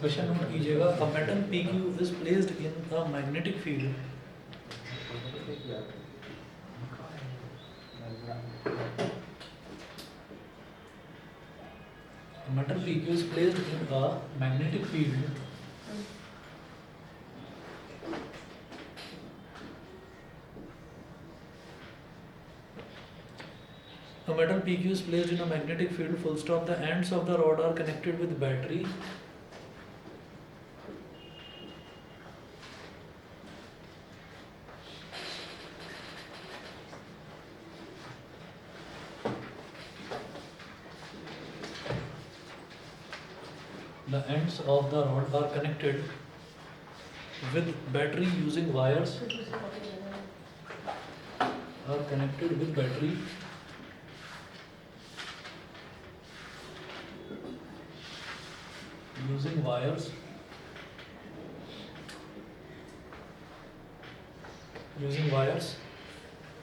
Question note कीजिएगा, a metal P Q is placed in a magnetic field metal PQ is placed in a magnetic field a metal PQ is placed in a magnetic field, full stop. The ends of the rod are connected with battery the ends of the rod are connected with battery using wires are connected with battery using wires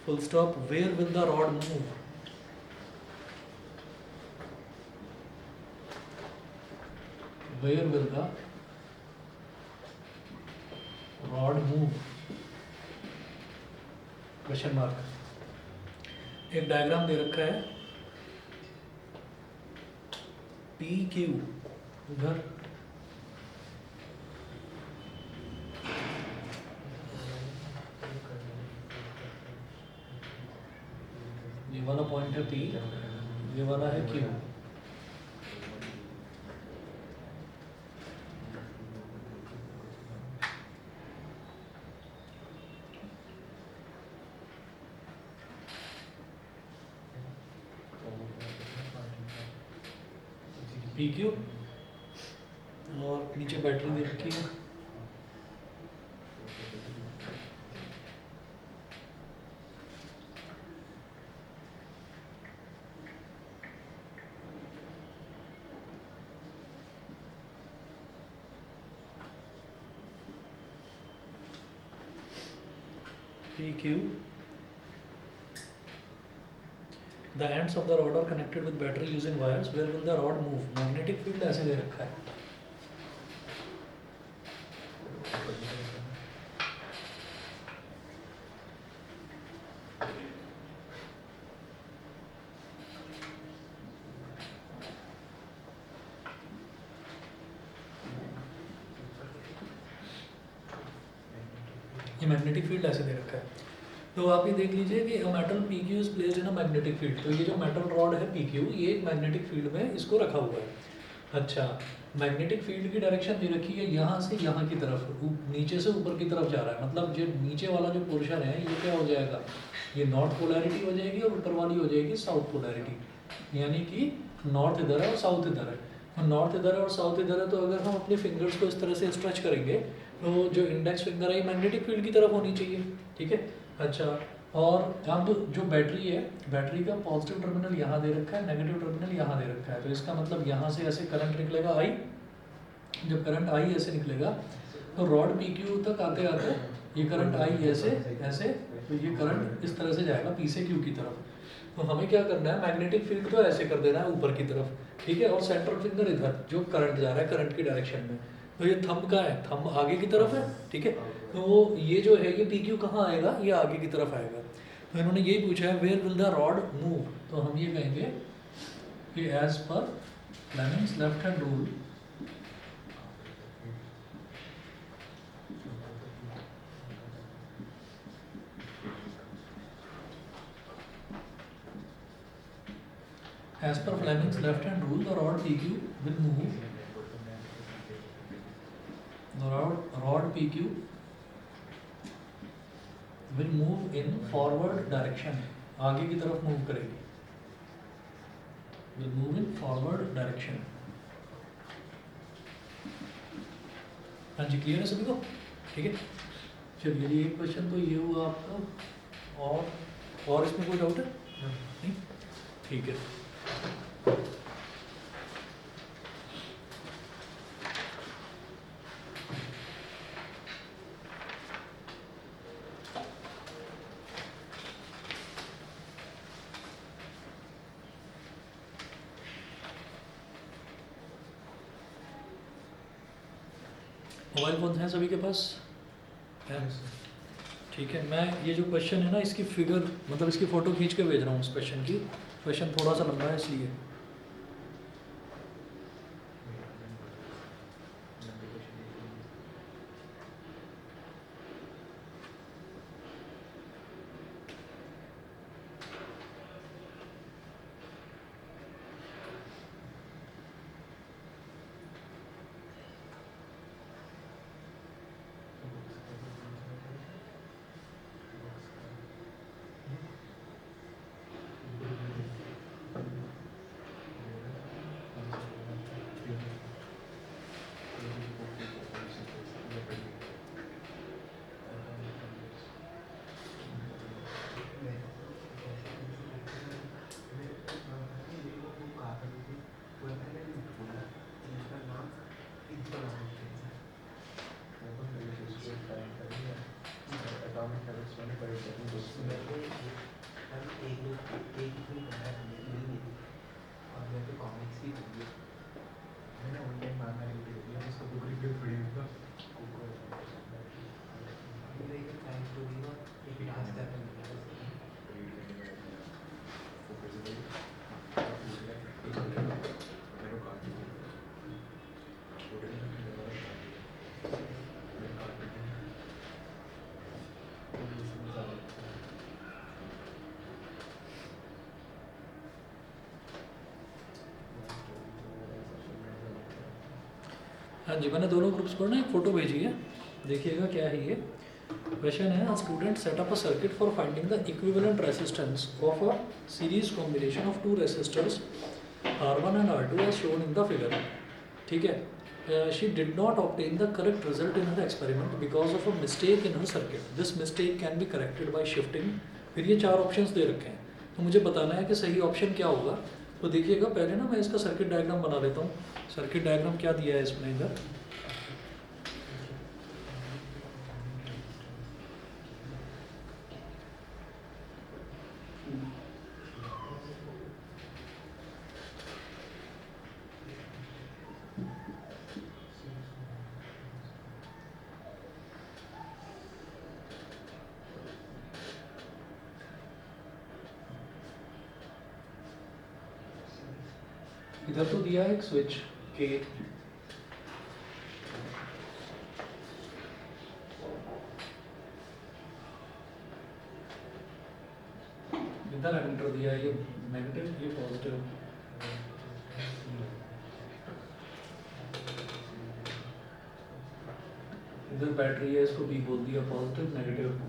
full stop. Where will the rod move? Where will the rod move? Question mark. एक diagram दे रखा है P Q, उधर ये वाला point है P, ये वाला है क्यू। पी क्यू और नीचे बैटरी दे रखी है। PQ, the ends of the rod are connected with battery using wires. Where will the rod move? Magnetic field ऐसे दे रखा है। ये मैग्नेटिक फील्ड ऐसे दे रखा है। तो आप ये देख लीजिए कि metal P Q is placed in a magnetic field. तो ये जो मेटल रॉड है पी क्यू, ये एक मैग्नेटिक फील्ड में इसको रखा हुआ है। अच्छा, मैग्नेटिक फील्ड की डायरेक्शन दे रखी है यहाँ से यहाँ की तरफ, नीचे से ऊपर की तरफ जा रहा है। मतलब जो नीचे वाला जो पोर्शन है ये क्या हो जाएगा, ये नॉर्थ पोलैरिटी हो जाएगी और ऊपर वाली हो जाएगी साउथ पोलैरिटी। यानी कि नॉर्थ इधर है और साउथ इधर है। तो नॉर्थ इधर है और साउथ इधर है, तो अगर हम अपने फिंगर्स को इस तरह से स्ट्रेच करेंगे तो जो इंडेक्स फिंगर है ये मैग्नेटिक फील्ड की तरफ होनी चाहिए। ठीक है। अच्छा, और अब जो बैटरी है, बैटरी का पॉजिटिव टर्मिनल यहाँ दे रखा है, नेगेटिव टर्मिनल यहाँ दे रखा है। तो इसका मतलब यहाँ से ऐसे करंट निकलेगा आई। जब करंट आई ऐसे निकलेगा तो रॉड पी क्यू तक आते आते ये करंट आई ऐसे ऐसे, तो ये करंट इस तरह से जाएगा पी से क्यू की तरफ। तो हमें क्या करना है, मैग्नेटिक फील्ड को ऐसे कर देना है ऊपर की तरफ। ठीक है। और सेंट्रल फिंगर इधर जो करंट जा रहा है करंट की डायरेक्शन में। तो ये थंब का है, थंब आगे की तरफ है। ठीक है। तो ये जो है ये पी क्यू कहाँ आएगा, ये आगे की तरफ आएगा। तो इन्होंने यही पूछा है where will the rod move. तो हम ये कहेंगे कि as per Fleming's left hand rule as per Fleming's left hand rule, the rod PQ will move. The rod PQ will move in forward direction. आगे की तरफ मूव करेगी। Will move in forward direction. हाँ जी, clear है सभी को? ठीक है। चलिए, ये क्वेश्चन तो ये हुआ आपका। और इसमें कोई डाउट है? नहीं? ठीक है। मोबाइल फ़ोन हैं सभी के पास? है। ठीक है, मैं ये जो क्वेश्चन है ना इसकी फिगर मतलब इसकी फ़ोटो खींच के भेज रहा हूँ उस क्वेश्चन की। क्वेश्चन थोड़ा सा लंबा है इसलिए। हाँ जी, मैंने दोनों ग्रुप्स पर ना एक फ़ोटो भेजी है, देखिएगा क्या है ये। क्वेश्चन है, student set up a circuit for finding the equivalent resistance of a series combination of two resistors R1 and R2 as shown in the figure. ठीक है, she did not obtain the correct result in her experiment because of a mistake in her circuit. This mistake can be corrected by shifting. फिर ये 4 options दे रखे हैं, तो मुझे बताना है कि सही ऑप्शन क्या होगा। तो देखिएगा, पहले ना मैं इसका सर्किट डायग्राम बना लेता हूँ। सर्किट डायग्राम क्या दिया है इसमें इधर, इधर तो दिया है एक स्विच के, इधर एमीटर दिया है, ये नेगेटिव ये पॉजिटिव। इधर बैटरी है, इसको बी बोल दिया, पॉजिटिव नेगेटिव।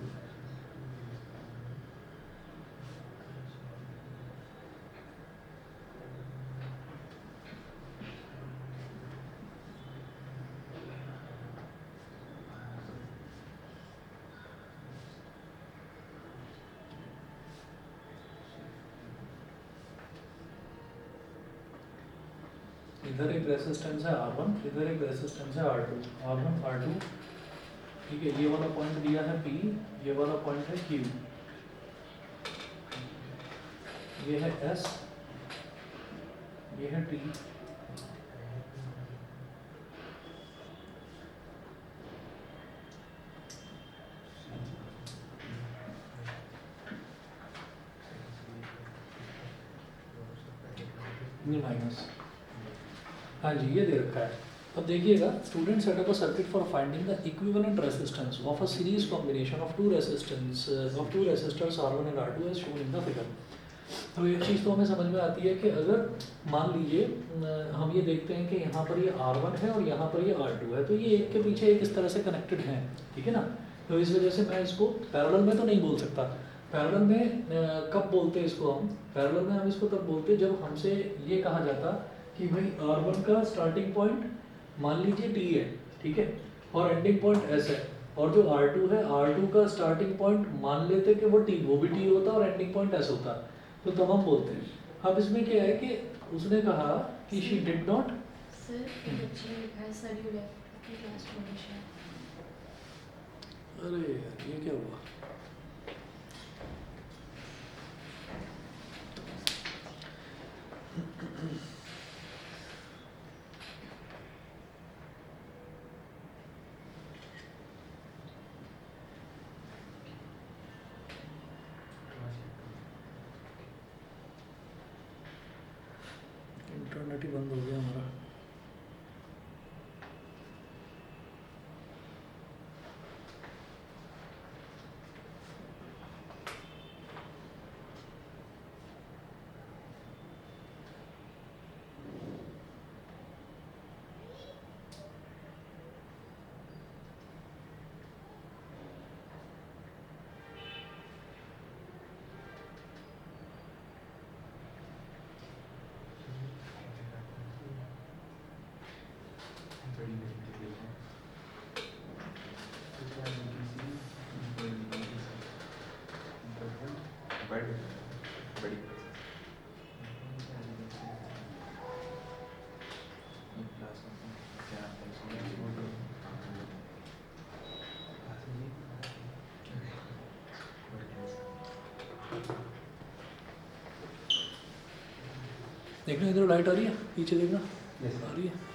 इधर एक रेसिस्टेंस है R1, इधर एक रेसिस्टेंस है R2, R1 R2। ठीक है, ये वाला पॉइंट दिया है P, ये वाला पॉइंट है Q, ये है S, ये है T, ये माइनस। हाँ जी, ये दे रखा है। अब देखिएगा, student set up a circuit for finding the equivalent resistance of a series combination of two resistors R1 and R2 as shown in the figure. तो एक चीज़ तो हमें समझ में आती है कि अगर मान लीजिए हम ये देखते हैं कि यहाँ पर ये R1 है और यहाँ पर ये R2 है, तो ये एक के पीछे एक इस तरह से कनेक्टेड हैं, ठीक है ना। तो इस वजह से मैं इसको पैरेलल में तो नहीं बोल सकता। पैरेलल में कब बोलते हैं इसको हम? पैरेलल में हम इसको तब बोलते हैं जब हमसे ये कहा जाता कि भाई R1 का स्टार्टिंग पॉइंट मान लीजिए T है, ठीक है, और एंडिंग पॉइंट S है, और जो R2 है, R2 का स्टार्टिंग पॉइंट मान लेते कि वो भी T होता और एंडिंग पॉइंट S होता, तो तब हम बोलते हैं। अब इसमें क्या है कि उसने कहा कि शी डिड नॉट। अरे यार, ये क्या हुआ? डायरेक्ट ही बंद हो गया हमारा। देखना इधर लाइट आ रही है, पीछे देखना। Yes, आ रही है।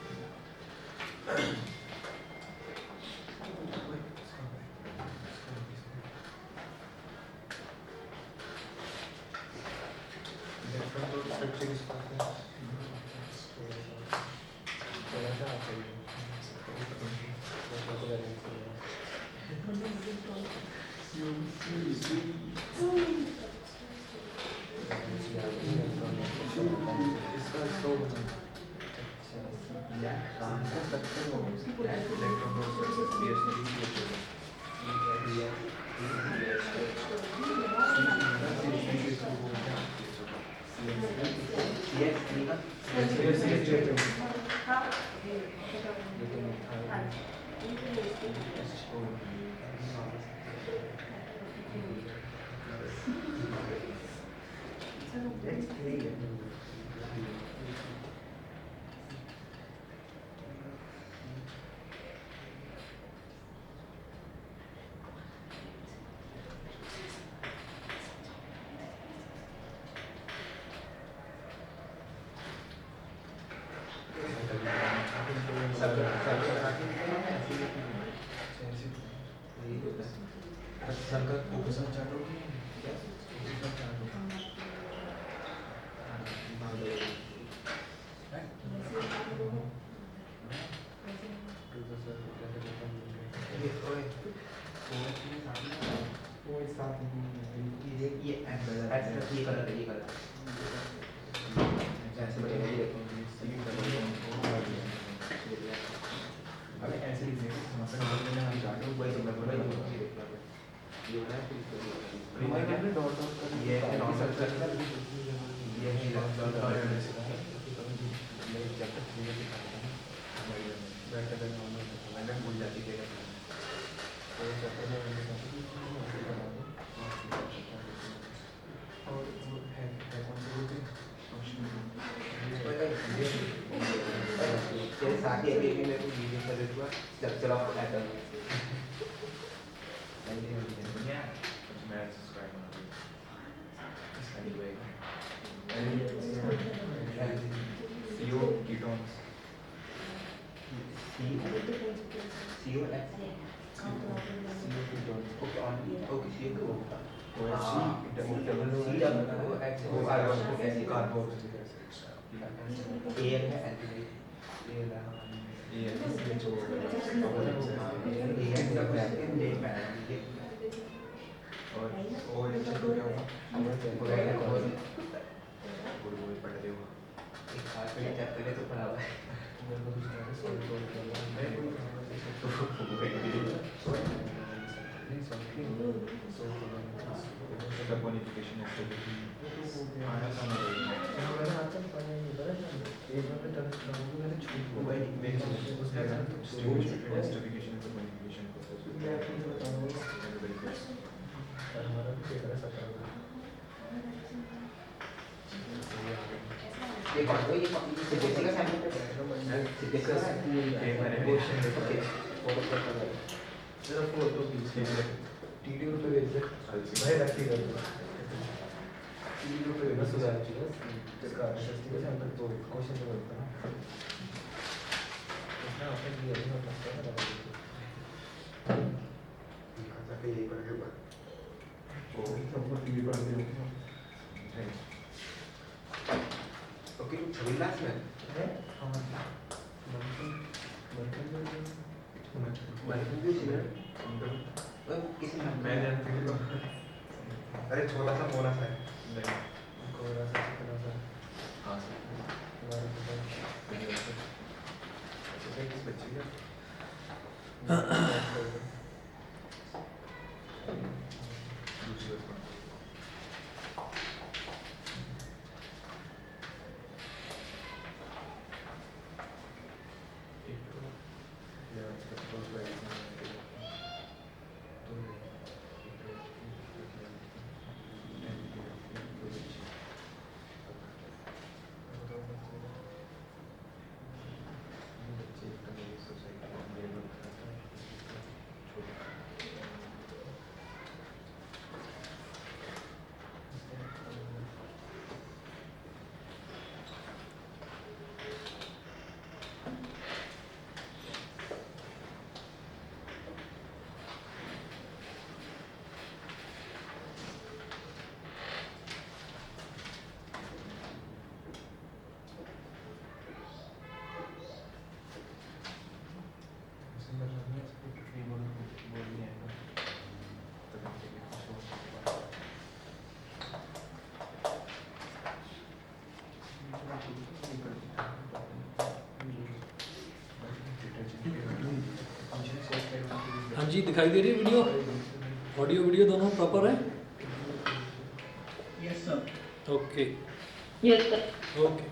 मैं जानती हूँ। अरे छोटा सा मोरा सा है। नहीं, कोरा सा चिकना सा। हाँ सर, तुम्हारे को तो नहीं होता। अच्छा सर, किस बच्चे का? दूसरी बात। एक तो यार सब बहुत बड़ी हाँ जी, दिखाई दे रही है वीडियो, ऑडियो वीडियो दोनों प्रॉपर है? Yes sir. Okay yes sir. Okay.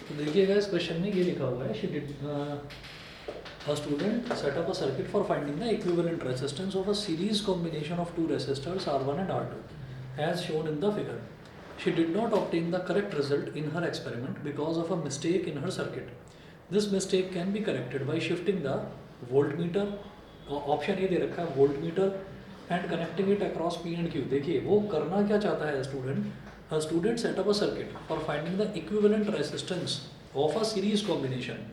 तो देखिएगा इस क्वेश्चन में ये लिखा हुआ है, she did a student set up a circuit for finding the equivalent resistance of a series combination of two resistors R1 and R2 as shown in the figure. She did not obtain the correct result in her experiment because of a mistake in her circuit. This mistake can be corrected by shifting the voltmeter, option ये दे रखा है voltmeter, and connecting it across P and Q. देखिए वो करना क्या चाहता है student, a student set up a circuit for finding the equivalent resistance of a series combination.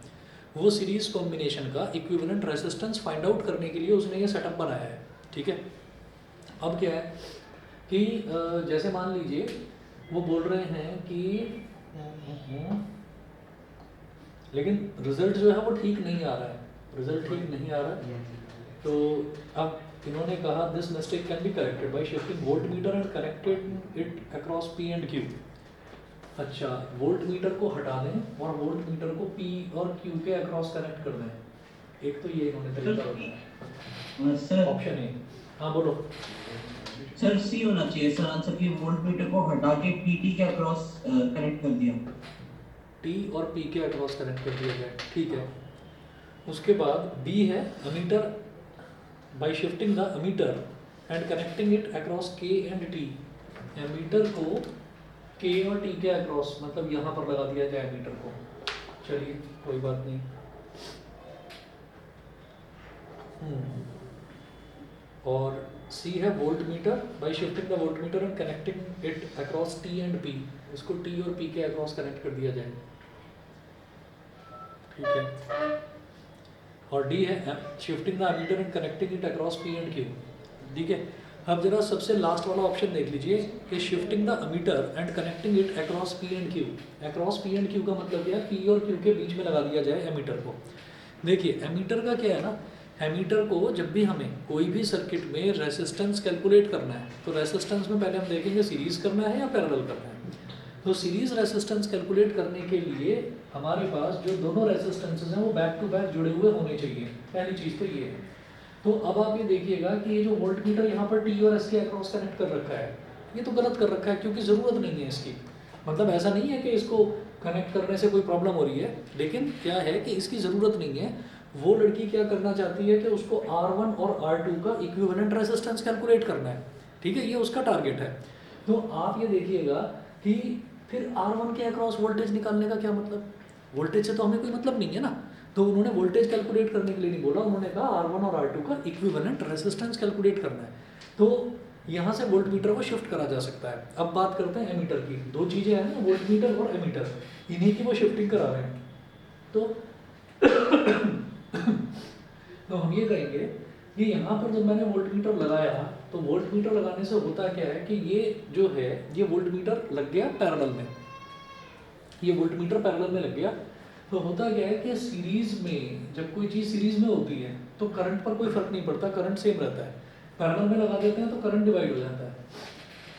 वो सीरीज कॉम्बिनेशन का इक्विवेलेंट रेजिस्टेंस फाइंड आउट करने के लिए उसने ये सेटअप बनाया है, ठीक है। अब क्या है कि जैसे मान लीजिए वो बोल रहे हैं कि लेकिन रिजल्ट जो है वो ठीक नहीं आ रहा है, रिजल्ट ठीक नहीं आ रहा है। तो अब इन्होंने कहा this mistake can be corrected by shifting voltmeter and connected it across P and Q. अच्छा, वोल्ट मीटर को हटा दें और वोल्ट मीटर को P और Q के अक्रॉस कनेक्ट कर दें। एक तो ये इन्होंने तरीका बताया सर ऑप्शन ए। हाँ बोलो सर, सी होना चाहिए सर आंसर की वोल्ट मीटर को हटा के PT के अक्रॉस कनेक्ट कर दिया। T और P के अक्रॉस कनेक्ट कर दिया जाए, ठीक है। उसके बाद B है ammeter by shifting the ammeter and connecting it across K and T। Ammeter को K और T के अक्रॉस मतलब यहाँ पर लगा दिया जाए मीटर को, चलिए कोई बात नहीं। और C है voltmeter by shifting the voltmeter and connecting it across T and P। इसको T और P के अक्रॉस कनेक्ट कर दिया जाए, ठीक है। और D है shifting the ammeter and connecting it across P and Q, ठीक है। अब जरा सबसे लास्ट वाला ऑप्शन देख लीजिए कि shifting the ammeter and connecting it across P and Q। Across P and Q का मतलब क्या है, P और Q के बीच में लगा दिया जाए एमीटर को। देखिए एमीटर का क्या है ना, एमीटर को जब भी हमें कोई भी सर्किट में रेसिस्टेंस कैलकुलेट करना है तो रेसिस्टेंस में पहले हम देखेंगे सीरीज करना है या पैरेलल करना है। तो सीरीज रेसिस्टेंस कैलकुलेट करने के लिए हमारे पास जो दोनों रेसिस्टेंसेज हैं वो बैक टू बैक जुड़े हुए होने चाहिए, पहली चीज़ तो ये है। तो अब आप ये देखिएगा कि ये जो वोल्ट मीटर यहाँ पर T और S के अक्रॉस कनेक्ट कर रखा है, ये तो गलत कर रखा है क्योंकि ज़रूरत नहीं है इसकी। मतलब ऐसा नहीं है कि इसको कनेक्ट करने से कोई प्रॉब्लम हो रही है, लेकिन क्या है कि इसकी ज़रूरत नहीं है। वो लड़की क्या करना चाहती है कि उसको R1 और R2 का इक्विवेलेंट रेजिस्टेंस कैलकुलेट करना है, ठीक है, ये उसका टारगेट है। तो आप ये देखिएगा कि फिर R1 के अक्रॉस वोल्टेज निकालने का क्या मतलब, वोल्टेज से तो हमें कोई मतलब नहीं है ना। तो उन्होंने वोल्टेज कैलकुलेट करने के लिए नहीं बोला, उन्होंने कहा R1 और R2 का इक्विवेलेंट रेजिस्टेंस कैलकुलेट करना है। तो यहाँ से वोल्ट मीटर को शिफ्ट करा जा सकता है। अब बात करते हैं एमीटर की। दो चीज़ें हैं ना, वोल्ट मीटर और एमीटर, इन्हीं की वो शिफ्टिंग करा रहे हैं। तो तो हम ये कहेंगे ये यहाँ पर जब मैंने वोल्ट मीटर लगाया तो वोल्ट मीटर लगाने से होता क्या है कि ये जो है ये वोल्ट मीटर लग गया पैरेलल में, ये वोल्ट मीटर पैरेलल में लग गया। तो होता क्या है कि सीरीज में जब कोई चीज़ सीरीज में होती है तो करंट पर कोई फर्क नहीं पड़ता, करंट सेम रहता है। पैरेलल में लगा देते हैं तो करंट डिवाइड हो जाता है।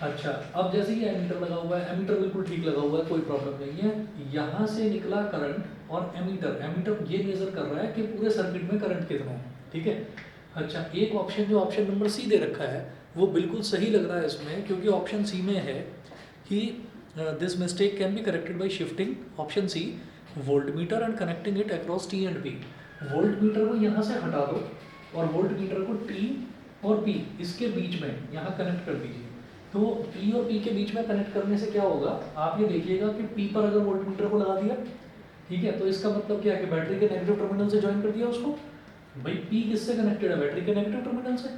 अच्छा, अब जैसे कि एमीटर लगा हुआ है, एमीटर बिल्कुल ठीक लगा हुआ है, कोई प्रॉब्लम नहीं है। यहाँ से निकला करंट और एमीटर ये मेजर कर रहा है कि पूरे सर्किट में करंट कितना है, ठीक है। अच्छा, एक ऑप्शन जो ऑप्शन नंबर सी दे रखा है वो बिल्कुल सही लग रहा है इसमें, क्योंकि ऑप्शन सी में है कि this mistake can be corrected by shifting option C voltmeter and connecting it across T and P. Voltmeter को यहाँ से हटा दो और वोल्ट मीटर को टी और पी इसके बीच में यहाँ कनेक्ट कर दीजिए। तो पी और पी के बीच में कनेक्ट करने से क्या होगा, आप ये देखिएगा कि पी पर अगर वोल्ट मीटर को लगा दिया, ठीक है, तो इसका मतलब क्या है कि बैटरी के नेगेटिव टर्मिनल से ज्वाइन कर दिया उसको। भाई पी किससे कनेक्टेड है, बैटरी के नेगेटिव टर्मिनल से।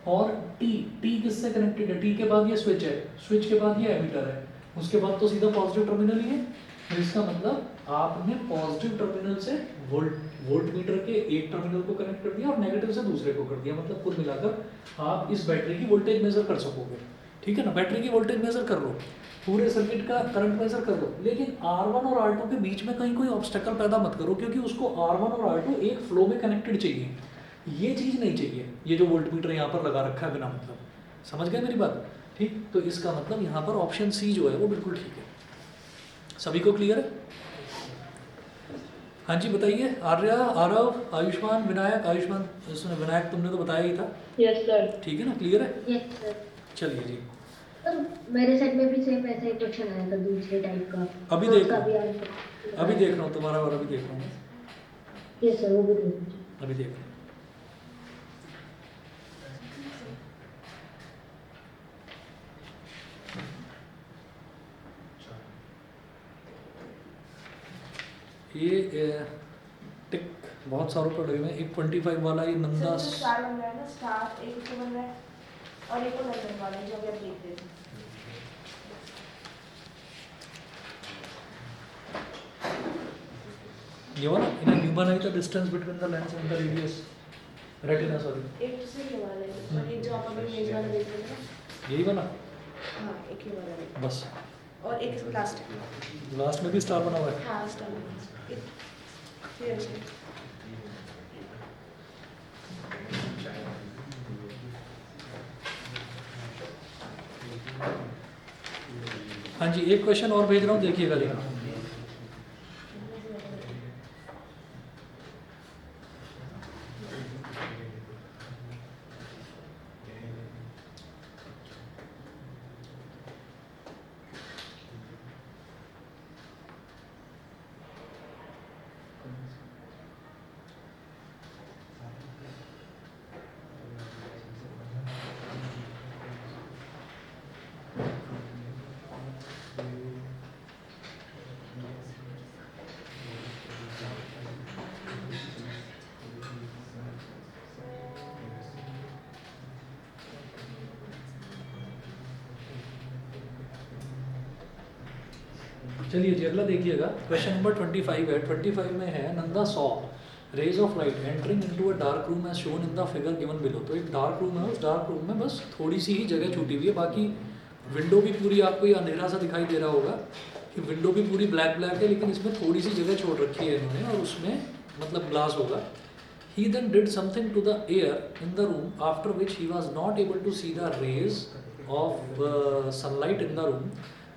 और टी किससे कनेक्टेड है, टी के बाद ये स्विच है, स्विच के बाद ये एमीटर है, उसके बाद तो सीधा पॉजिटिव टर्मिनल ही है। तो इसका मतलब आपने पॉजिटिव टर्मिनल से वोल्ट मीटर के एक टर्मिनल को कनेक्ट कर दिया और नेगेटिव से दूसरे को कर दिया। मतलब कुल मिलाकर आप इस बैटरी की वोल्टेज मेजर कर सकोगे, ठीक है ना। बैटरी की वोल्टेज मेजर कर लो, पूरे सर्किट का करंट मेजर कर लो, लेकिन R1 और R2 के बीच में कहीं कोई ऑब्स्टेकल पैदा मत करो, क्योंकि उसको R1 और R2 एक फ्लो में कनेक्टेड चाहिए। ये चीज़ नहीं चाहिए, ये जो वोल्ट मीटर यहाँ पर लगा रखा है बिना मतलब। समझ गए मेरी बात, ठीक। तो इसका मतलब यहाँ पर ऑप्शन सी जो है वो बिल्कुल ठीक है। सभी को क्लियर है? हाँ जी बताइए। आर्या, आरव, आयुष्मान, विनायक। आयुष्मान इसने विनायक तुमने तो बताया ही था। Yes sir. ठीक है ना, क्लियर है? Yes sir. चलिए जी, सर मेरे सेट में भी सेम ऐसा ही क्वेश्चन आया था दूसरे टाइप का। अभी तो देख उसका रहा भी हूँ, आंसर अभी देख रहा हूँ तुम्हारा और अभी देख रहा हूँ, यस सर, वो भी देख लीजिए। अभी देख रहा हूँ। ये टिक बहुत सारों पर लगे हुए हैं। एक 25 वाला ये नंदा सर स्टार बन रहा है ना, स्टार एक उसको बन रहा है और एक और नंबर वाला है जो अभी आप देख रहे थे। ये वाला in human eye the distance between the lens and the radius retina, sorry एक दूसरे के वाला है और एक जो आप अभी मेज वाला देख रहे थे ना, यही वाला हाँ एक ही वाला है। बस। और एक लास्ट है, लास्ट में भी स्टार बना हुआ है। हाँ स्टार एक फिर से हाँ जी, एक क्वेश्चन और भेज रहा हूँ, देखिएगा लेकिन। चलिए जी, अगला देखिएगा। क्वेश्चन नंबर 25 है। 25 में है Nanda saw rays of light entering into a dark room as shown in the figure given below. तो एक डार्क रूम है, उस डार्क रूम में बस थोड़ी सी ही जगह छूटी हुई है, बाकी विंडो भी पूरी आपको ये अंधेरा सा दिखाई दे रहा होगा कि विंडो भी पूरी ब्लैक है, लेकिन इसमें थोड़ी सी जगह छोड़ रखी है इन्होंने और उसमें मतलब ग्लास होगा। He then did something to the air in the room after which he was not able to see the rays of sunlight in the room.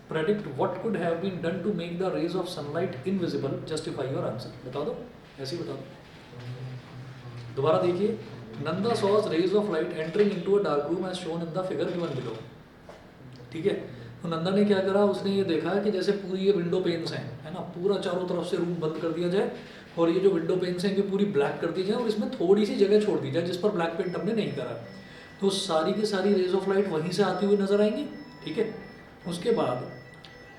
Predict what could have been done to make the rays of sunlight invisible. Justify your answer. बता दो, ऐसे ही बता दो। दोबारा देखिए, Nanda saws rays of light entering into a dark room as shown in the figure given below. ठीक है, तो नंदा ने क्या करा, उसने ये देखा कि जैसे पूरी ये विंडो पेन्स हैं, है ना, पूरा चारों तरफ से रूम बंद कर दिया जाए और ये जो विंडो पेन्स हैं ये पूरी ब्लैक कर दी जाए और इसमें थोड़ी सी जगह छोड़ दी जाए जिस पर ब्लैक पेंट हमने नहीं करा, तो सारी की सारी रेज ऑफ लाइट वहीं से आती हुई नजर आएंगी। ठीक है, उसके बाद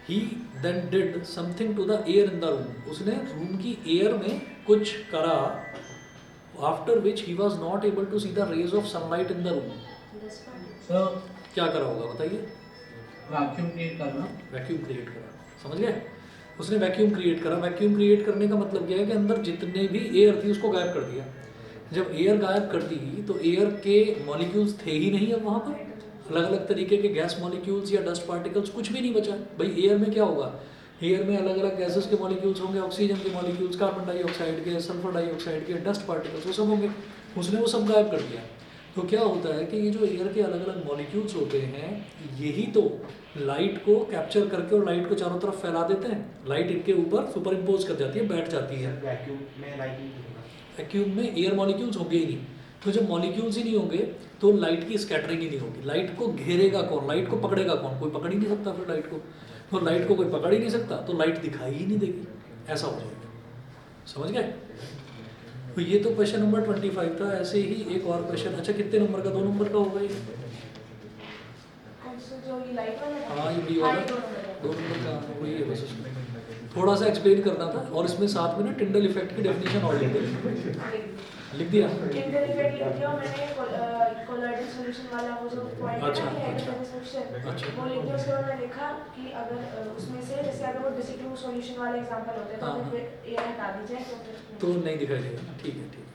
he then did something to the air in the room, उसने रूम की एयर में कुछ करा, after which he was not able to see the rays of sunlight in the room. Sir क्या करा होगा बताइए? वैक्यूम क्रिएट करना। वैक्यूम क्रिएट करा, समझ गए? उसने वैक्यूम क्रिएट करा। वैक्यूम क्रिएट करने का मतलब क्या है कि अंदर जितने भी एयर थी उसको गायब कर दिया। जब एयर गायब कर दी तो एयर के मॉलिक्यूल्स थे ही नहीं अब वहाँ पर, अलग अलग तरीके के गैस मॉलिक्यूल्स या डस्ट पार्टिकल्स कुछ भी नहीं बचा। भाई एयर में क्या होगा, एयर में अलग अलग गैसेस के मॉलिक्यूल्स होंगे, ऑक्सीजन के मॉलिक्यूल्स, कार्बन डाइऑक्साइड के, सल्फर डाइऑक्साइड के, डस्ट पार्टिकल्स, वो सब होंगे। उसने वो सब गायब कर दिया। तो क्या होता है कि ये जो एयर के अलग अलग मॉलिक्यूल्स होते हैं यही तो लाइट को कैप्चर करके और लाइट को चारों तरफ फैला देते हैं। लाइट इनके ऊपर सुपर इम्पोज कर जाती है, बैठ जाती है। वैक्यूम में लाइट नहीं दिखेगा। वैक्यूम में एयर मॉलिक्यूल्स होंगे ही नहीं। तो जब मॉलिक्यूल्स ही नहीं होंगे तो लाइट की स्कैटरिंग ही नहीं होगी। लाइट को घेरेगा कौन, लाइट को पकड़ेगा कौन, कोई पकड़ ही नहीं सकता फिर लाइट को। तो लाइट को कोई पकड़ ही नहीं सकता तो लाइट दिखाई ही नहीं देगी, ऐसा हो जाएगा। समझ गए? तो ये तो क्वेश्चन नंबर 25 था। ऐसे ही एक और क्वेश्चन, अच्छा कितने नंबर का, 2 नंबर का होगा ये? कौन सा जो ये लाइट वाला था? हाँ ये बी वाला हाँ, ये 2 नंबर का। 2 नंबर का वही है बस। उसमें थोड़ा सा एक्सप्लेन करना था और इसमें साथ में ना टिंडल इफेक्ट की डेफिनेशन और लिख दिया। टिंडल इफेक्ट लिख दिया मैंने। कोलॉइडल सॉल्यूशन वाला वो जो पॉइंट है अच्छा, ना कि अच्छा। हाइड्रोजन सॉल्यूशन, अच्छा। वो लिख दिया। उसके बाद मैंने लिखा कि अगर उसमें से जैसे अगर वो डिसिक्लू सॉल्यूशन वाला एग्जांपल होते हाँ, तो हाँ। फिर ये हटा दीजिए तो फिर तो नहीं दिखाई देगा ना, ठीक है ठीक है।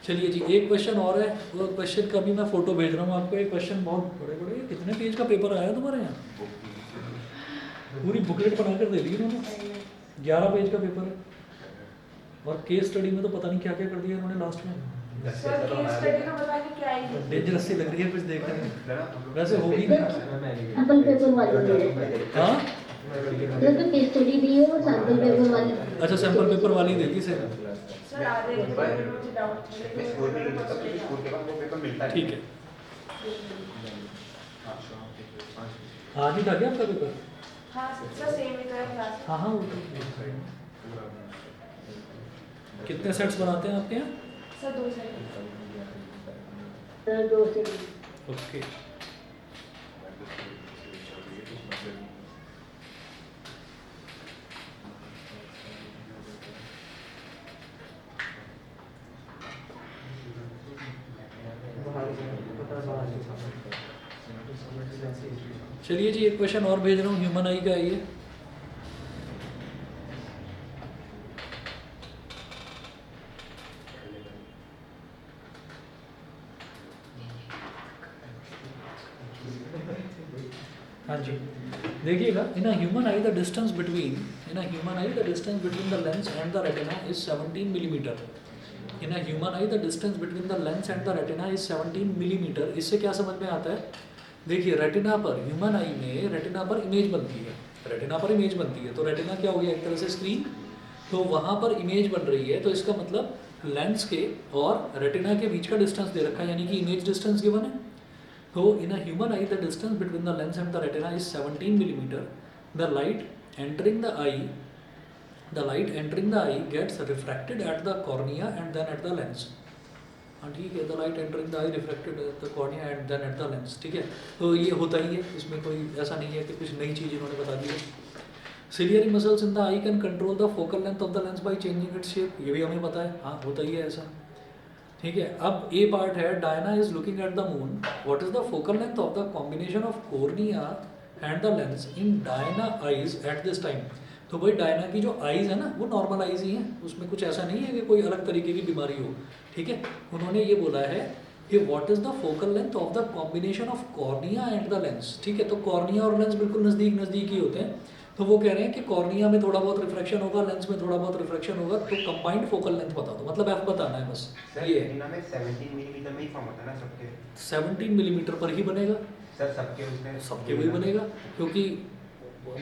चलिए जी एक क्वेश्चन और है, वो क्वेश्चन का भी मैं फोटो भेज रहा हूँ आपको। एक क्वेश्चन बहुत बड़े बड़े, कितने पेज का पेपर आया तुम्हारे यहाँ? पूरी बुकलेट बना कर दे दी इन्होंने, 11 पेज का पेपर है। और केस स्टडी में तो पता नहीं क्या क्या कर दिया इन्होंने लास्ट में। सर केस स्टडी का पता नहीं क्या है। डेंजरस सी लग रही है कुछ देखने में, वैसे होगी ना। सैंपल पेपर वाली है। हाँ तो केस स्टडी भी है और सैंपल पेपर वाली। अच्छा सैंपल पेपर वाली दे दी सर। सर आधे एक बार मुझे डाउट मैं स्कूल में मतलब कि स्कूल के बाद वो पेपर मिलता है। ठीक है, आज ही था क्या आपका पेपर? हाँ सर सेम ही था क्लास। हाँ हाँ वो तो। कितने सेट्स बनाते हैं आपके यहाँ? Sir 2 second. सर 2 से। ओके चलिए जी एक क्वेश्चन और भेज रहा हूँ, ह्यूमन आई का है ये। हाँ जी देखिएगा, in a human eye the distance between the lens and the retina is 17 millimetre. In a human eye the distance between the lens and the retina is 17 millimetre. इससे क्या समझ में आता है? देखिए रेटिना पर, ह्यूमन आई में रेटिना पर इमेज बनती है, रेटिना पर इमेज बनती है। तो रेटिना क्या हो गया, एक तरह से स्क्रीन। तो वहाँ पर इमेज बन रही है, तो इसका मतलब लेंस के और रेटिना के बीच का डिस्टेंस दे रखा है, यानी कि इमेज डिस्टेंस गिवन है। तो in a human eye the distance between the lens and the retina is 17 millimetre. The light entering the eye gets refracted at the cornea and then at the lens. हाँ ठीक है, the light entering the eye refracted at the cornea and then at the lens. ठीक है, तो ये होता ही है, इसमें कोई ऐसा नहीं है कि कुछ नई चीज़ इन्होंने बता दी है। Ciliary muscles in the I can control the focal length of the lens by changing its shape. ये भी हमें पता है, हाँ होता ही है ऐसा। ठीक है, अब ए पार्ट है, Diana is looking at the moon. What is the focal length of the combination of cornea and the lens in Diana eyes at this time. तो भाई डायना की जो आईज है ना वो नॉर्मल आईज ही हैं, उसमें कुछ ऐसा नहीं है कि कोई अलग तरीके की बीमारी हो। ठीक है, उन्होंने ये बोला है कि what is the focal length of the combination of cornea and the lens. ठीक है, तो कॉर्निया और लेंस बिल्कुल नज़दीक ही होते हैं। तो वो कह रहे हैं कि कॉर्निया में थोड़ा बहुत रिफ्रैक्शन होगा, लेंस में थोड़ा बहुत रिफ्रैक्शन होगा, तो कंबाइंड फोकल लेंथ बता दो, मतलब एफ बताना है बस। सर ये रेटिना में 17 मिलीमीटर में ही फॉर्म होता है ना सबके? 17 मिलीमीटर पर ही बनेगा, सर सबके उसमें सबके वही बनेगा। क्योंकि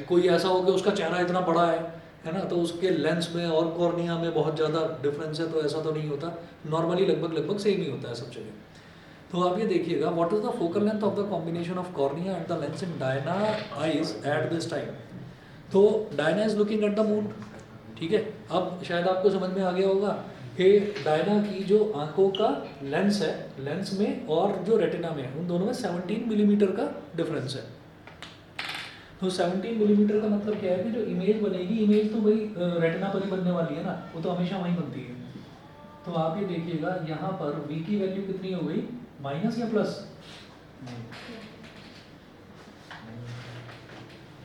कोई ऐसा हो कि उसका चेहरा इतना बड़ा है ना, तो उसके लेंस में और कॉर्निया में बहुत ज़्यादा डिफरेंस है, तो ऐसा तो नहीं होता। नॉर्मली लगभग सेम ही होता है सब जगह। तो आप ये देखिएगा, what is the focal length of the combination of cornea and the lens in Diana eyes at this time. तो Diana is looking at the moon. ठीक है, अब शायद आपको समझ में आ गया होगा कि डायना की जो आंखों का लेंस है, लेंस में और जो रेटिना में, उन दोनों में 17 मिलीमीटर का डिफरेंस है। तो 17 मिलीमीटर का मतलब क्या है कि जो इमेज बनेगी, इमेज तो भाई रेटिना पर ही बनने वाली है ना, वो तो हमेशा वहीं बनती है। तो आप ये देखिएगा यहाँ पर v की वैल्यू कितनी हो गई, माइनस या प्लस?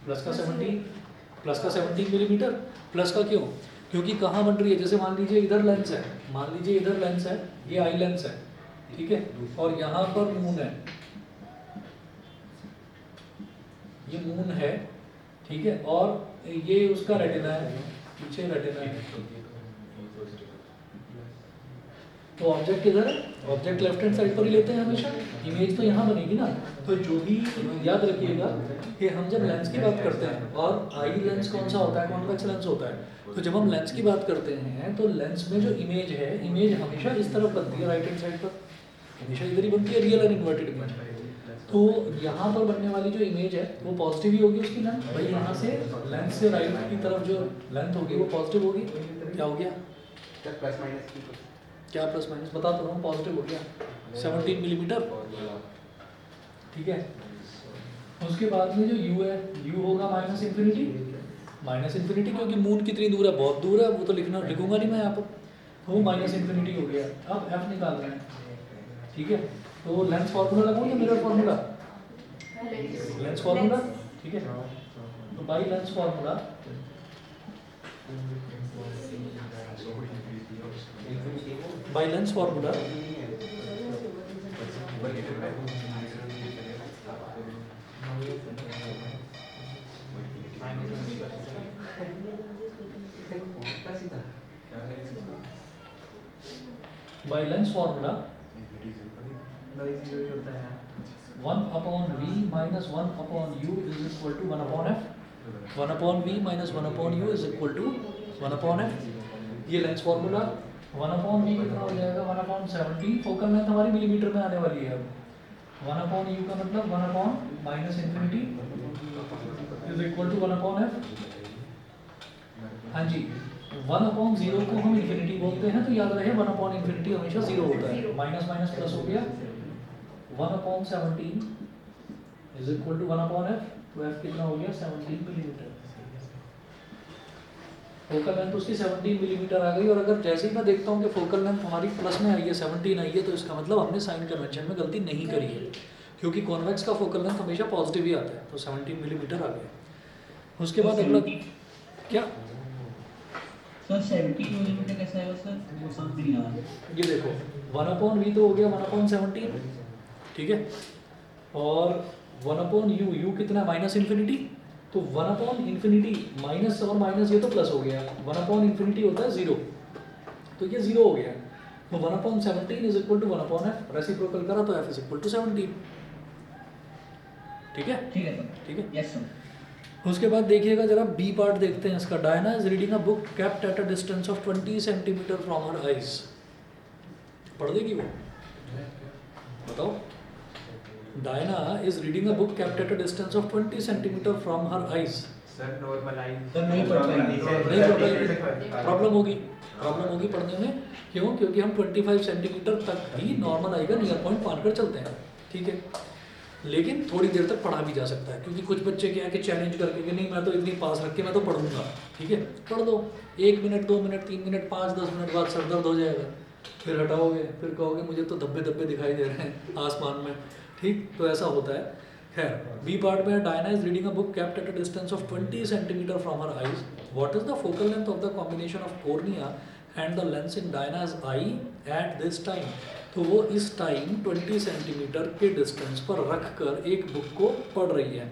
प्लस का 17 मिलीमीटर। प्लस का क्यों? क्योंकि कहाँ बन रही है, जैसे मान लीजिए इधर लेंस है, मान लीजिए इधर लेंस है, ये आई लेंस है, ठीक है, और यहाँ पर मून है, ये मून है, ठीक है, और ये उसका रेटिना है, पीछे रेटिना है। तो ऑब्जेक्ट किधर है? ऑब्जेक्ट लेफ्ट हैंड साइड पर ही लेते हैं हमेशा, इमेज तो यहाँ बनेगी ना। तो जो भी याद रखिएगा कि हम जब लेंस की बात करते हैं, और आई लेंस कौन सा होता है, कॉन्वेक्स लेंस होता है, तो जब हम लेंस की बात करते हैं तो लेंस में जो इमेज है, इमेज हमेशा इस तरफ बनती है, राइट हैंड साइड पर हमेशा इधर ही बनती है, रियल एंड इन्वर्टेड इमेज। तो यहाँ पर बनने वाली जो इमेज है वो पॉजिटिव ही होगी उसकी लेंथ, भाई यहाँ से लेंस से राइट की तरफ जो लेंथ होगी वो पॉजिटिव होगी। क्या हो गया? सर प्लस माइनस की क्या प्लस माइनस बता तो रहा हूँ, पॉजिटिव हो गया 17 मिलीमीटर, ठीक है। उसके बाद में जो u है, u होगा माइनस इन्फिनिटी, क्योंकि मून कितनी दूर है, बहुत दूर है, वो तो लिखूंगा नहीं मैं यहाँ पर, तो वो माइनस इन्फिनिटी हो गया। अब f निकालना है, ठीक है। तो लेंस फार्मूला लगाऊँ या मिरर फार्मूला? लेंस फार्मूला, ठीक है। तो by lens formula by lens formula by lens formula 1 upon v minus 1 upon u is equal to 1 upon f, 1 upon v minus 1 upon u is equal to 1 upon f। ये lens formula 1 upon we कितना हो जाएगा, 1 upon 17, focal length हमारी millimetre में आने वाली है। अब 1 अपॉन यू का मतलब 1 upon minus infinity is equal to 1 upon F. हाँ जी, 1 अपॉन 0 को हम इन्फिनिटी बोलते हैं, तो याद रहे 1 अपॉन इन्फिनिटी हमेशा 0 होता है, माइनस माइनस प्लस हो गया, 1 upon 17 is equal to 1 upon F. तो एफ कितना हो गया, 17 मिलीमीटर। फोकल लेंथ उसकी 17 मिलीमीटर आ गई, और अगर जैसे ही मैं देखता हूँ कि फोकल लेंथ हमारी प्लस में आई है, 17 आई है, तो इसका मतलब हमने साइन कन्वेंशन में गलती नहीं करी है, क्योंकि कॉन्वेक्स का फोकल लेंथ हमेशा पॉजिटिव ही आता है। तो 17 मिलीमीटर आ गया। उसके बाद अगला क्या सर 17 मिलीमीटर कैसा है सर, वो समझ नहीं आ रहा। ये देखो 1 अपॉन वी तो हो गया 1 अपॉन 17, ठीक है, और 1 अपॉन यू, यू कितना माइनस इन्फिनिटी, तो 1 अपॉन इन्फिनिटी माइनस और माइनस ये तो प्लस हो गया, 1 अपॉन इन्फिनिटी होता है 0, तो ये 0 हो गया। तो 1 upon 17 is equal to 1 upon F, reciprocal करा तो एफ इज इक्वल टू 17, ठीक है, ठीक है सर, ठीक है। Yes sir. उसके बाद देखिएगा जरा बी पार्ट देखते हैं इसका। Diana is reading a book kept at a distance of 20 centimetre from her eyes. पढ़ देगी वो, बताओ। Diana is reading a book kept at a distance of 20 centimetre from her eyes. Sir normalise sir नहीं पढ़ पाएंगे, नहीं पढ़ पाएंगे, प्रॉब्लम होगी पढ़ने में। क्यों? क्योंकि हम 25 सेंटीमीटर तक ही नॉर्मल आई का नियर पॉइंट मानकर चलते हैं, ठीक है। लेकिन थोड़ी देर तक पढ़ा भी जा सकता है, क्योंकि कुछ बच्चे क्या है कि चैलेंज करके कि नहीं मैं तो इतनी पास रख के मैं तो पढ़ूंगा, ठीक है, पढ़ दो 1 मिनट 2 मिनट 3 मिनट 5-10 मिनट बाद सर दर्द हो जाएगा, फिर हटाओगे, फिर कहोगे मुझे तो धब्बे धब्बे दिखाई दे रहे हैं आसमान में, ठीक, तो ऐसा होता है। खैर, बी पार्ट में Diana is reading a book kept at a distance of 20 centimetre from her eyes. What is the focal length of the combination of cornea and the lens in Diana's eye at this time. तो वो इस time 20 centimetre के distance पर रख कर एक book को पढ़ रही है।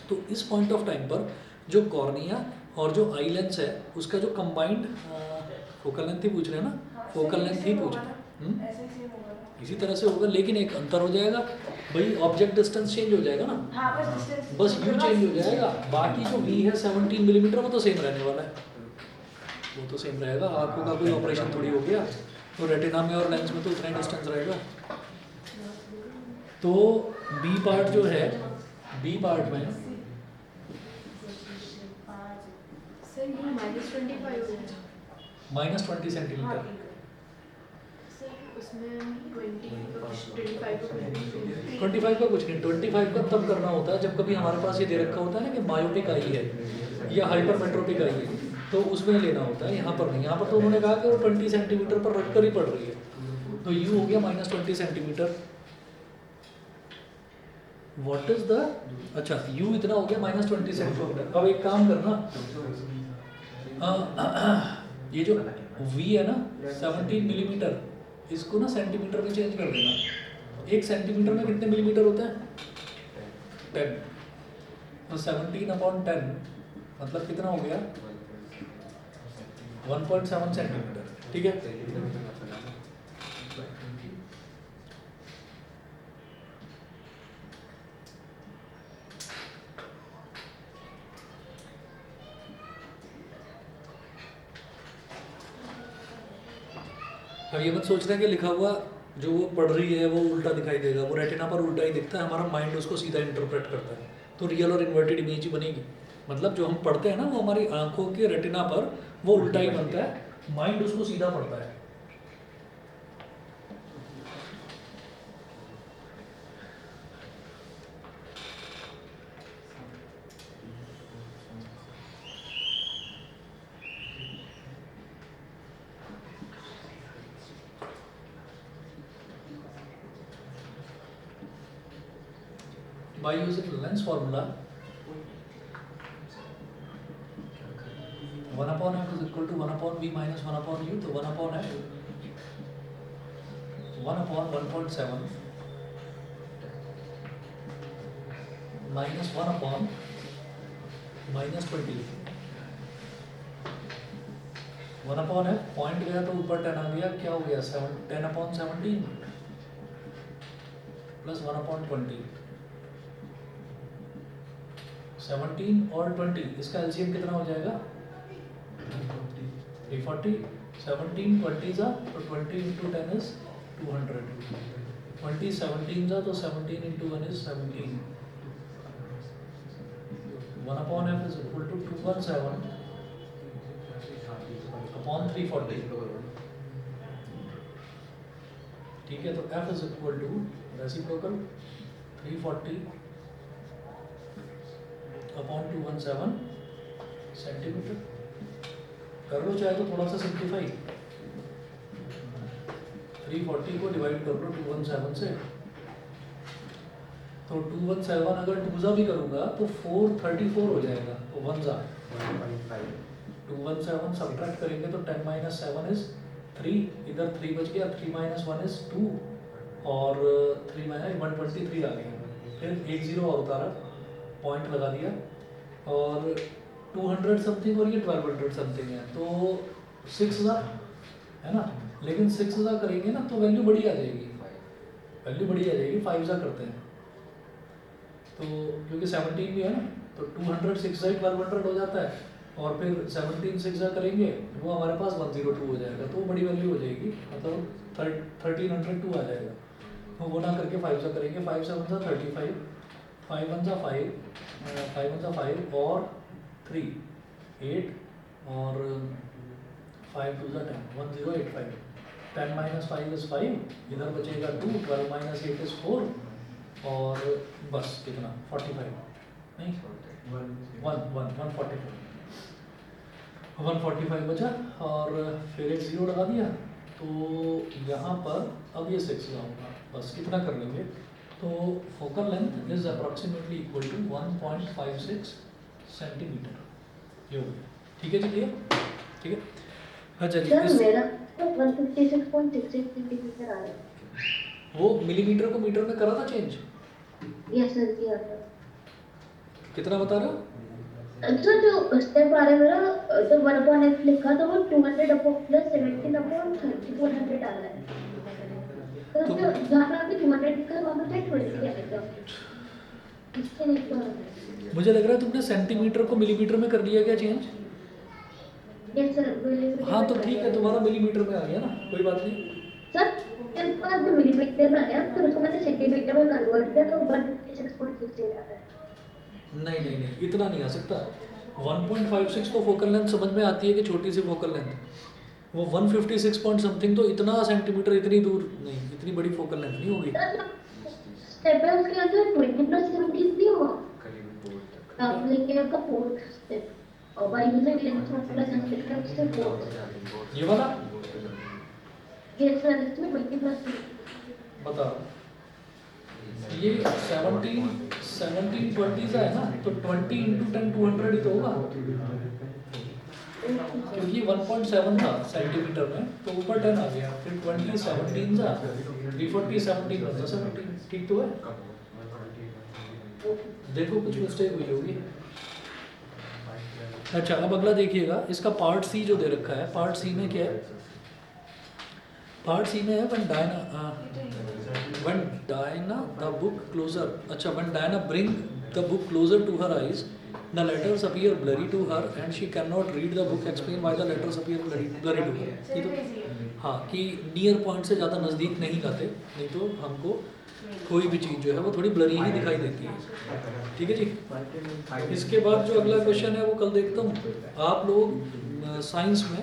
तो इस पॉइंट ऑफ टाइम पर जो कॉर्निया और जो आई लेंस है उसका जो कंबाइंड फोकल लेंथ ही पूछ रहे हैं ना, फोकल लेंथ ही पूछ रहे हैं, ऐसे ही होगा ना। इसी तरह से होगा, लेकिन एक अंतर हो जाएगा भाई, ऑब्जेक्ट डिस्टेंस चेंज हो जाएगा ना, हाँ बस डिस्टेंस, बस यू चेंज हो जाएगा, बाकी जो वी है 17 मिलीमीटर वो तो सेम रहने वाला है, वो तो सेम रहेगा। आंखों का कोई ऑपरेशन थोड़ी हो गया, तो रेटिना में और लेंस में तो उतना ही डिस्टेंस रहेगा। तो बी पार्ट जो है, बी पार्ट में सर ये -25 है। -20 सेंटीमीटर, सर उसमें 25 को 25 का कुछ नहीं, 25 का तब करना होता है जब कभी हमारे पास ये दे रखा होता है ना कि मायोपिक आई है या हाइपरमेट्रोपिक आई है, तो उसमें लेना होता है, यहाँ पर नहीं। यहाँ पर तो उन्होंने कहा कि वो 20 सेंटीमीटर पर रख कर ही पड़ रही है, तो यू हो गया -20 सेंटीमीटर। व्हाट इज द, अच्छा यू इतना हो गया -20 सेंटीमीटर। अब एक काम करना, ये जो V है ना 17 मिलीमीटर, इसको ना सेंटीमीटर में चेंज कर देना। 1 सेंटीमीटर में कितने मिलीमीटर होता है? 10। तो 17/10 मतलब कितना हो गया? 1.7 सेंटीमीटर। ठीक है, अब ये मत सोच रहे हैं कि लिखा हुआ जो वो पढ़ रही है वो उल्टा दिखाई देगा, वो रेटिना पर उल्टा ही दिखता है, हमारा माइंड उसको सीधा इंटरप्रेट करता है, तो रियल और इन्वर्टेड इमेज ही बनेगी। मतलब जो हम पढ़ते हैं ना वो हमारी आंखों के रेटिना पर वो उल्टा ही बनता है, माइंड उसको सीधा पढ़ता है। By using lens formula, 1/f is equal to 1/v minus 1/u, तो 1/f 1/1.7 minus 1/-20 1/f पॉइंट गया तो ऊपर 10 आ गया, क्या हो गया? 10/17 प्लस 1/20, 17 और 20, इसका एलसीएम कितना हो जाएगा? 340। 17 20 जा तो 20 into 10 is 200, 20 17 जा तो 17 into 1 is 17। 1/f is equal to 217/340। ठीक है, तो f is equal to reciprocal 340/217 centimetre. कर लो चाहे तो थोड़ा सा सिंप्लीफाई, 340 को डिवाइड कर लो 217 से, तो 217 अगर 2 भी करूँगा तो 434 हो जाएगा, तो 1 जा 217 सब्ट्रैक्ट करेंगे तो 10 - 7 is 3, इधर 3 बच गया, 3 - 1 is 2 और 3 - 123 आ गया, फिर 1 0 और उतारा, पॉइंट लगा दिया, और 200 समथिंग और ये 1200 समथिंग है, तो 6000 है ना, लेकिन 6000 करेंगे ना तो वैल्यू बड़ी आ जाएगी, 5 करते हैं तो, क्योंकि 17 भी है ना, तो 200 6 1200 हो जाता है, और फिर 17 6 करेंगे वो हमारे पास 102 हो जाएगा, तो वो बड़ी वैल्यू हो जाएगी, मतलब 1302 आ जाएगा। तो वो ना करके 5 करेंगे, 5 7 35, 5 1 5, 5 1 5 और 3 8 और 5 2 10, 1085, 10 - 5 is 5, इधर बचेगा 2, 12 - 8 is 4, और बस कितना 45 नहीं 145 बचा, और फिर एक 0 लगा दिया, तो यहाँ पर अब ये 6 लाऊंगा, बस कितना कर लेंगे, तो focal length is approximately equal to 1.56 centimetre, ये हो गया। ठीक है जी, क्लियर? ठीक है, अच्छा जी, सर मेरा तो 156.66 सेंटीमीटर आ रहा है। वो मिलीमीटर को मीटर में करा था चेंज, यस सर, किया था। कितना बता रहे हो? अच्छा, जो स्टेप आ रहा है मेरा, तो 1/f लिखा तो वो 200 + 17/3400 आ रहा है, तो जहाँ पे आपने 200 लिखा है वहाँ पे 20 आएगा, इसके नहीं तो मुझे लग रहा है तुमने सेंटीमीटर को मिलीमीटर में कर लिया क्या चेंज? Yes sir. हाँ तो ठीक है, तुम्हारा मिलीमीटर में आ गया ना, कोई बात नहीं। सर मेरे पास जो मिलीमीटर में आया तो उसको मैंने सेंटीमीटर में कन्वर्ट किया तो 156.68 आता है। नहीं, इतना नहीं आ सकता। 1.56 तो फोकल लेंथ समझ में आती है कि छोटी सी फोकल लेंथ, वो 156 पॉइंट समथिंग तो इतना सेंटीमीटर, इतनी दूर नहीं, इतनी बड़ी फोकल लेंथ नहीं होगी। स्टेप है उसके अंदर 20 + 17 नहीं होगा, आप लेके आपका 4th स्टेप, और by using length formula centimetre से 4th, ये वाला ये सर इसमें 20 + 3 बताओ, ये 17 20 है ना, तो 20 × 10 200 ही तो होगा, क्योंकि 1.7 था सेंटीमीटर में तो ऊपर 10 आ गया, फिर 20 17 था, 340 17 बन 17, ठीक तो है? देखो कुछ मिस्टेक हुई होगी। अच्छा अब अगला देखिएगा, इसका पार्ट सी जो दे रखा है, पार्ट सी में क्या है? पार्ट सी में है when Diana the book closer, अच्छा when Diana bring the book closer to her eyes, the letters appear blurry to her and she cannot read the book, explain why the letters appear blurry to her। ये तो हाँ कि near point से ज़्यादा नज़दीक नहीं लाते, नहीं तो हमको कोई भी चीज़ जो है वो थोड़ी ब्लरी ही दिखाई देती है। ठीक है जी। इसके बाद जो अगला क्वेश्चन है वो कल देखता हूँ। आप लोग साइंस में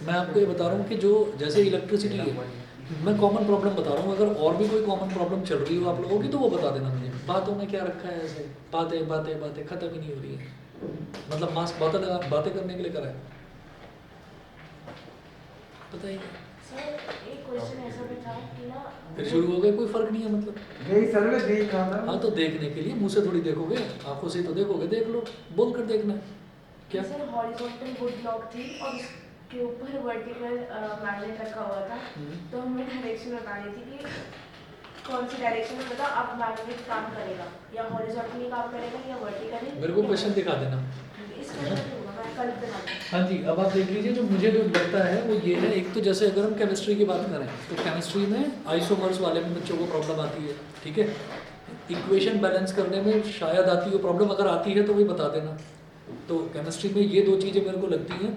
मैं आपको ये बता रहा हूँ कि जो जैसे इलेक्ट्रिसिटी है, मैं कॉमन प्रॉब्लम बता रहा हूँ, अगर और भी कोई कॉमन प्रॉब्लम चल रही हो आप लोगों की तो वो बता देना मुझे। बातों में क्या रखा है ऐसे, बातें बातें बातें खत्म ही नहीं हो रही है, मतलब मास्क बातें करने के लिए करा है, बताइए। सर एक क्वेश्चन ऐसा भी था कि ना फिर शुरू हो गए, कोई फर्क नहीं है मतलब। यही सर में देख रहा था। हाँ तो देखने के लिए मुंह से थोड़ी देखोगे, आंखों से तो देखोगे, देख लो, बोल कर देखना है क्या। सर हॉरिजॉन्टल वुड ब्लॉक थी और उसके ऊपर वर्टिकल मैग्नेट रखा हुआ था, तो हमें डायरेक्शन बतानी थी कि कौन सी डायरेक्शन में बताओ अब मैग्नेट काम करेगा, या हॉरिजॉन्टली काम करेगा या वर्टिकली। मेरे को क्वेश्चन दिखा देना। इस क्वेश्चन को मैं कल बना दूँ। हाँ जी, अब आप देख लीजिए, जो मुझे जो लगता है वो ये है, एक तो जैसे अगर हम केमिस्ट्री की बात करें तो केमिस्ट्री में आइसोमर्स वाले में बच्चों को प्रॉब्लम आती है, ठीक है। इक्वेशन बैलेंस करने में शायद आती हो प्रॉब्लम, अगर आती है तो वही बता देना। तो केमिस्ट्री में ये दो चीज़ें मेरे को लगती हैं।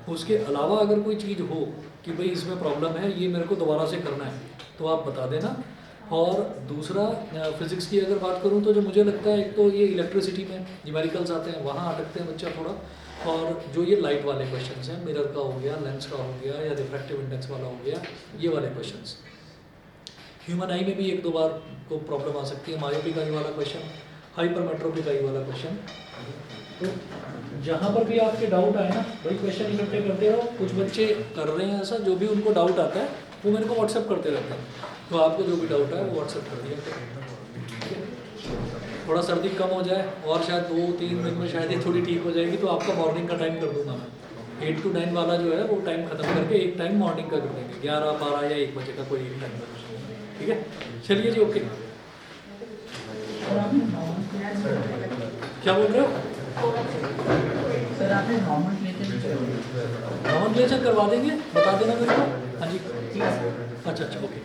उसके अलावा अगर कोई चीज़ हो कि भाई इसमें प्रॉब्लम है, ये मेरे को दोबारा से करना है, तो आप बता देना। और दूसरा फिज़िक्स की अगर बात करूँ तो जो मुझे लगता है, एक तो ये इलेक्ट्रिसिटी में न्यूमेरिकल्स आते हैं, वहाँ अटकते हैं बच्चा थोड़ा। और जो ये लाइट वाले क्वेश्चंस हैं, मिरर का हो गया, लेंस का हो गया, या रिफ्रैक्टिव इंडेक्स वाला हो गया, ये वाले क्वेश्चंस। ह्यूमन आई में भी एक दो बार को प्रॉब्लम आ सकती है, मायोपिक आई वाला क्वेश्चन, हाइपरमेट्रोपिक आई वाला क्वेश्चन। तो जहाँ पर भी आपके डाउट आए ना भाई, क्वेश्चन इकट्ठे करते रहो। कुछ बच्चे कर रहे हैं ऐसा, जो भी उनको डाउट आता है वो मेरे को व्हाट्सएप करते रहते हैं, तो आपको जो भी डाउट है वो व्हाट्सएप कर दिया। थोड़ा सर्दी कम हो जाए और शायद 2-3 दिन में शायद ये थोड़ी ठीक हो जाएगी, तो आपका मॉर्निंग का टाइम कर दूंगा मैं। 8 to 9 वाला जो है वो टाइम खत्म करके एक टाइम मॉर्निंग का कर देंगे, 11, 12 या 1 बजे का कोई एक टाइम कर, ठीक है। चलिए जी, ओके। क्या बोल रहे हो? सर आपने नॉमेनक्लेचर करवा देंगे, बता देना मेरे को। हाँ जी, अच्छा ओके।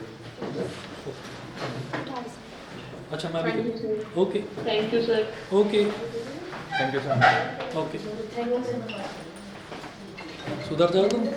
अच्छा मैं भी okay, thank you sir. Okay thank you sir. Okay, thank you sir. सुधर जाओ तुम।